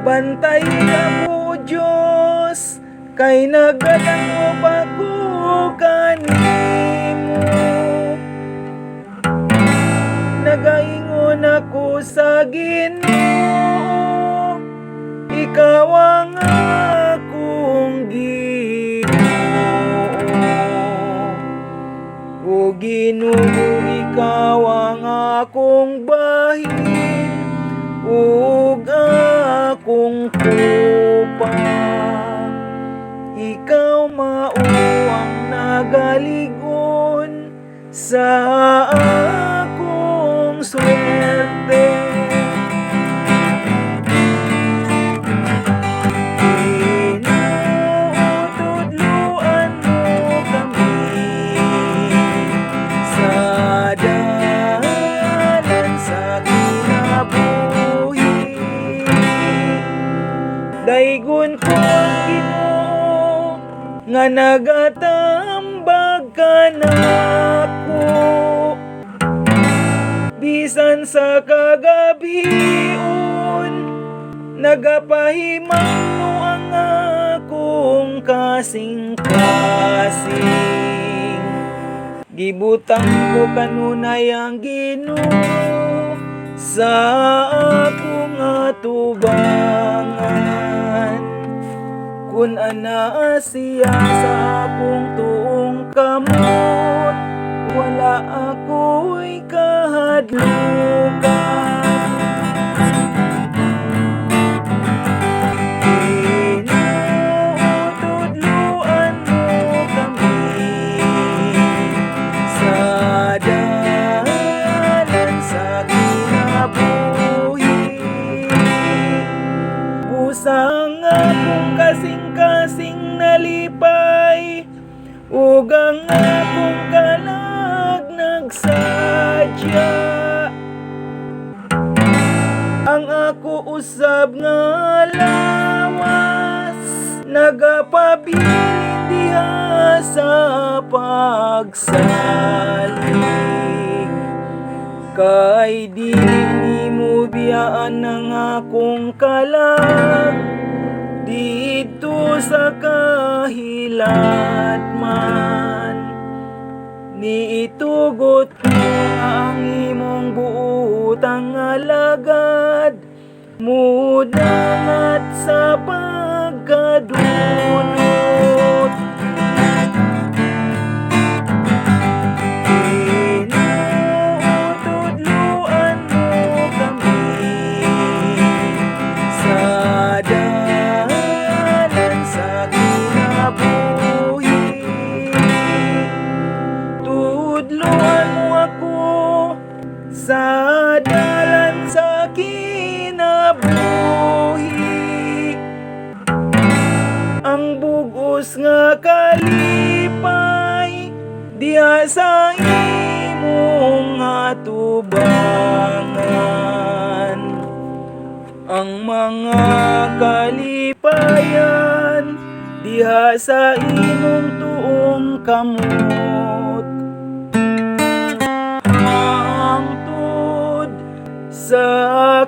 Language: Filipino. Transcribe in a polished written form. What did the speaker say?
Bantay ako Diyos, kay nagalan mo pa ko kanimo. Nagaingon ako sa Ginoo, ikaw ang akong Ginoo. O Ginoo, ikaw ang akong bahin, ug akong tupa. Ikaw mao ang nagaligon sa akong swerte. Tinutudluan mo kami sa dalan sa kinabuhi. Daigon ko ang Ginoo nga nagatambag ka nako. Bisan sa kagabion, nagapahimangno ang akong kasing-kasing. Gibutang ko kanunay ang Ginoo sa akong atubangan. Kun ana siya sa akong tuong kamot, wala ako'y kahadlukan. Tinutudluan mo kami sa dalan sa kinabuhi. Busang akong kasing-kasing nalipay, ug ang akong kalag nagsadya. Ang ako usab nga lawas, nagapabilin diha sa pagsalig. Kay di nimo biyaan ang akong kalag dito sa kahilat man. Niitugot mo ang imong buotang alagad, mudangat sa pagkadunot. Tinutudluan mo kami sa dalan sa kinabuhi. Tudluan mo ako sa dalan sa kinabuhi. Ang bugos nga kalipay diha sa imong atubangan. Ang mga kalipayan diha sa imong tuong kamot. Hangtod sa